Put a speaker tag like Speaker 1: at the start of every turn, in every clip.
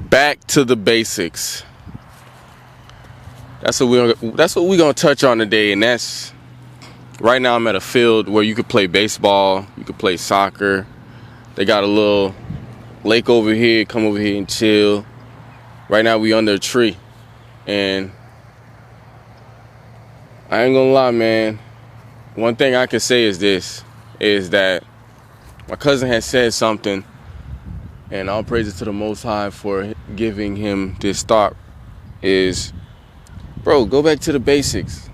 Speaker 1: Back to the basics. That's what we're gonna touch on today, and that's right now I'm at a field where you could play baseball, you could play soccer. They got a little lake over here. Come over here and chill. Right now we under a tree, and I ain't gonna lie, man. One thing I can say is this: is that my cousin has said something, and all praises to the Most High for giving him this thought. Is, bro, go back to the basics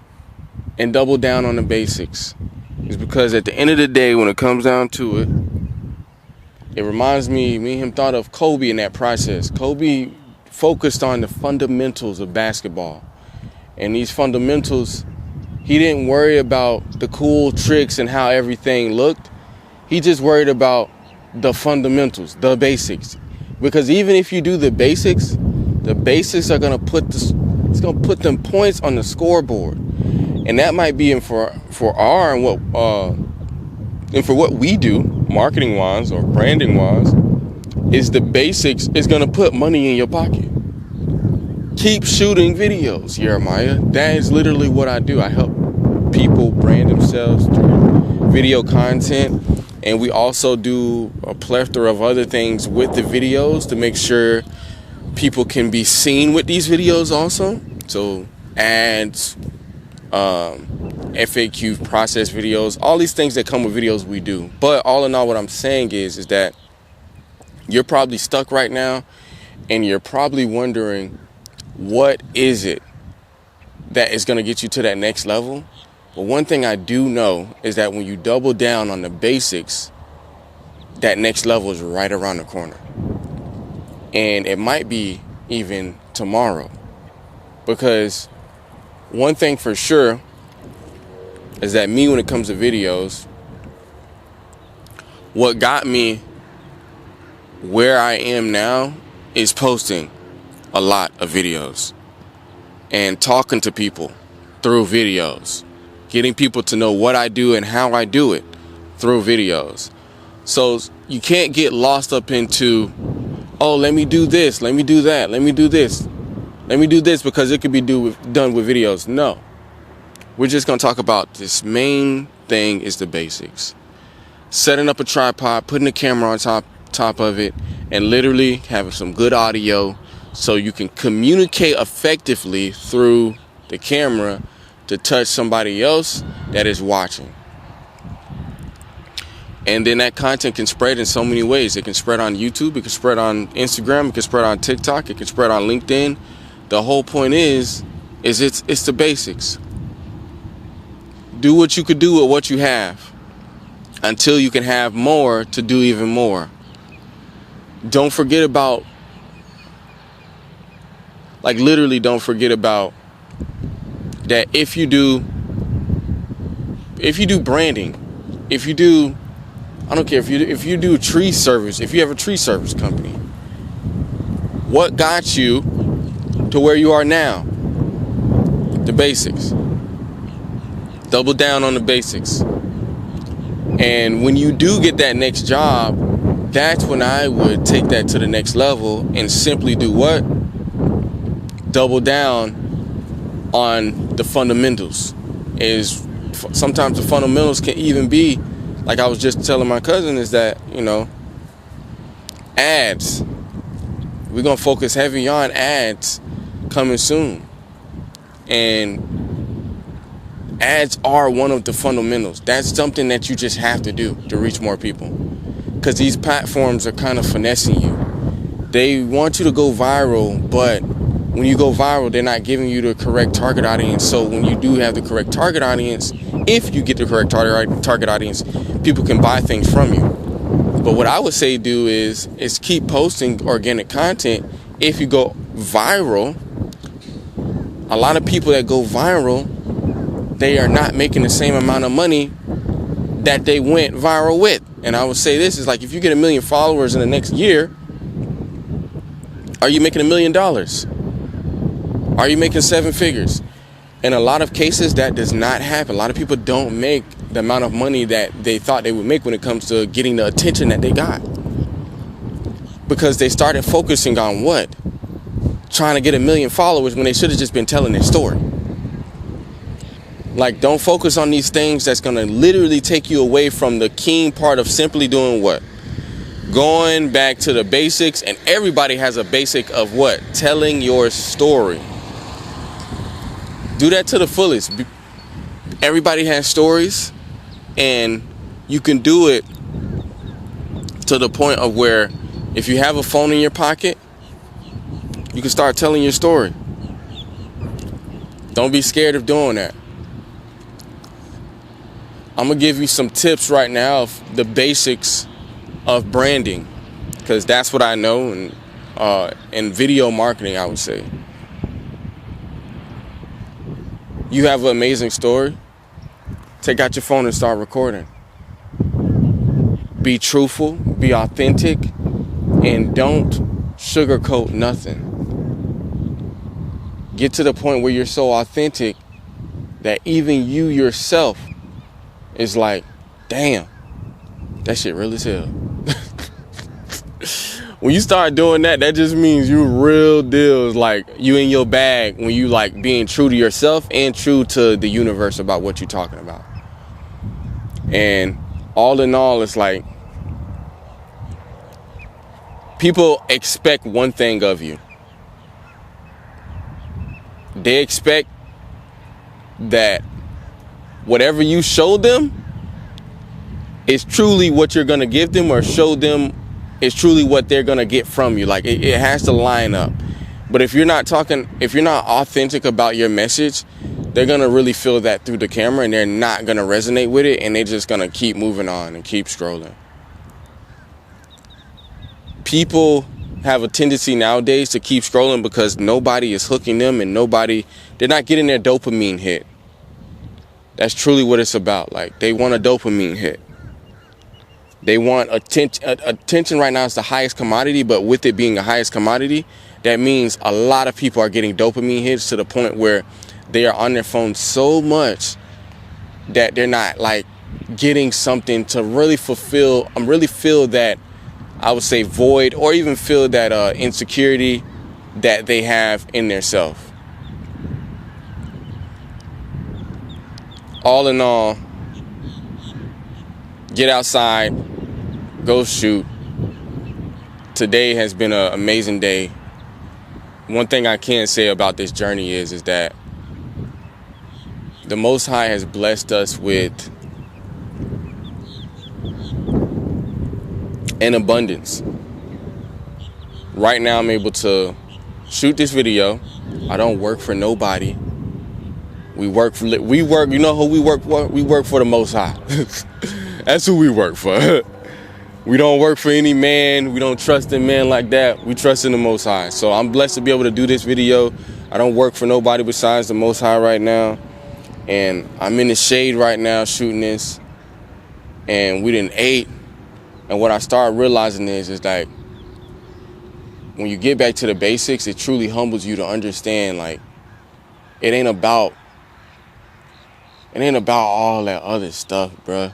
Speaker 1: and double down on the basics. It's because at the end of the day, when it comes down to it, it reminds me and him thought of Kobe in that process. Kobe focused on the fundamentals of basketball. And these fundamentals, he didn't worry about the cool tricks and how everything looked. He just worried about the fundamentals, the basics. Because even if you do the basics are gonna put them points on the scoreboard. And that might be for what we do, marketing wise or branding wise, is the basics is gonna put money in your pocket. Keep shooting videos, Jeremiah. That is literally what I do. I help people brand themselves through video content, and we also do a plethora of other things with the videos to make sure people can be seen with these videos also. So ads, FAQ process videos, all these things that come with videos we do. But all in all, what I'm saying is that you're probably stuck right now, and you're probably wondering, what is it that is going to get you to that next level? But one thing I do know is that when you double down on the basics, that next level is right around the corner. And it might be even tomorrow. Because one thing for sure is that me, when it comes to videos, what got me where I am now is posting a lot of videos and talking to people through videos, getting people to know what I do and how I do it through videos. So you can't get lost up into, oh, let me do this, let me do that, let me do this, let me do this because it could be done with videos. No, we're just going to talk about this main thing is the basics. Setting up a tripod, putting a camera on top of it, and literally having some good audio so you can communicate effectively through the camera to touch somebody else that is watching. And then that content can spread in so many ways. It can spread on YouTube, it can spread on Instagram, it can spread on TikTok, it can spread on LinkedIn. The whole point is it's the basics. Do what you could do with what you have until you can have more to do even more. Don't forget about, literally don't forget about that if you do branding, I don't care if you do tree service, if you have a tree service company, what got you to where you are now? The basics. Double down on the basics. And when you do get that next job, that's when I would take that to the next level and simply do what? Double down on the fundamentals. Sometimes the fundamentals can even be, like I was just telling my cousin, is that, ads. We're going to focus heavy on ads coming soon. And ads are one of the fundamentals. That's something that you just have to do to reach more people. Because these platforms are kind of finessing you. They want you to go viral, but when you go viral, they're not giving you the correct target audience. So when you do have the correct target audience, if you get the correct target audience, people can buy things from you. But what I would say do is keep posting organic content. If you go viral, a lot of people that go viral, they are not making the same amount of money that they went viral with. And I would say this is like, if you get 1 million followers in the next year, are you making $1 million? Are you making 7 figures? In a lot of cases, that does not happen. A lot of people don't make the amount of money that they thought they would make when it comes to getting the attention that they got. Because they started focusing on what? trying to get 1 million followers when they should have just been telling their story. Like, don't focus on these things that's going to literally take you away from the keen part of simply doing what? Going back to the basics. And everybody has a basic of what? Telling your story. Do that to the fullest. Everybody has stories, and you can do it to the point of where if you have a phone in your pocket, you can start telling your story. Don't be scared of doing that. I'm going to give you some tips right now of the basics of branding, because that's what I know, and in video marketing, I would say. You have an amazing story. Take out your phone and start recording. Be truthful, be authentic, and don't sugarcoat nothing. Get to the point where you're so authentic that even you yourself is like, damn, that shit real as hell. When you start doing that, that just means you real deal. Like, you in your bag when you like being true to yourself and true to the universe about what you're talking about. And all in all, it's like, people expect one thing of you. They expect that whatever you show them is truly what you're going to give them, or show them is truly what they're going to get from you. Like, it has to line up. But if you're not authentic about your message, they're going to really feel that through the camera, and they're not going to resonate with it, and they're just going to keep moving on and keep scrolling. People have a tendency nowadays to keep scrolling because nobody is hooking them, and they're not getting their dopamine hit. That's truly what it's about. Like, they want a dopamine hit. They want attention. Attention right now is the highest commodity, but with it being the highest commodity, that means a lot of people are getting dopamine hits to the point where they are on their phone so much that they're not like getting something to really feel that, I would say, void, or even feel that insecurity that they have in their self. All in all, get outside, go shoot. Today has been an amazing day. One thing I can say about this journey is that the Most High has blessed us with an abundance. Right now I'm able to shoot this video. I don't work for nobody. We work, you know who we work for? We work for the Most High. That's who we work for. We don't work for any man. We don't trust in man like that. We trust in the Most High. So I'm blessed to be able to do this video. I don't work for nobody besides the Most High right now. And I'm in the shade right now shooting this. And we done ate. And what I started realizing is like, when you get back to the basics, it truly humbles you to understand, like, it ain't about all that other stuff, bruh.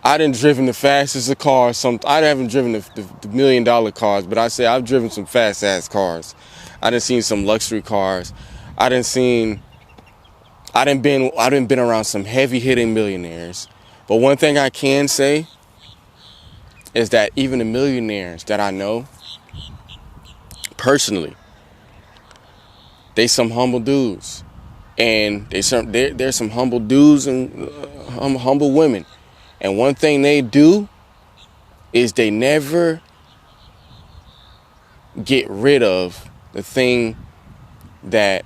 Speaker 1: I done driven the fastest of cars. I haven't driven the $1 million cars, but I say I've driven some fast ass cars. I done seen some luxury cars. I done been around some heavy hitting millionaires. But one thing I can say is that even the millionaires that I know personally, they some humble dudes. And there's some humble dudes and humble women. And one thing they do is they never get rid of the thing that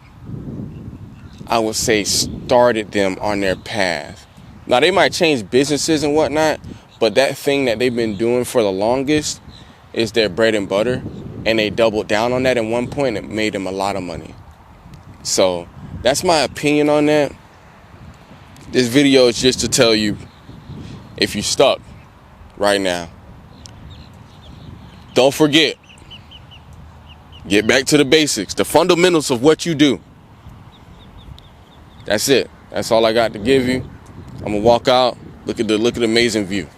Speaker 1: I would say started them on their path. Now, they might change businesses and whatnot, but that thing that they've been doing for the longest is their bread and butter. And they doubled down on that at one point, and it made them a lot of money. So that's my opinion on that. This video is just to tell you, if you're stuck right now, don't forget, get back to the basics, the fundamentals of what you do. That's it. That's all I got to give you. I'm gonna walk out. Look at the amazing view.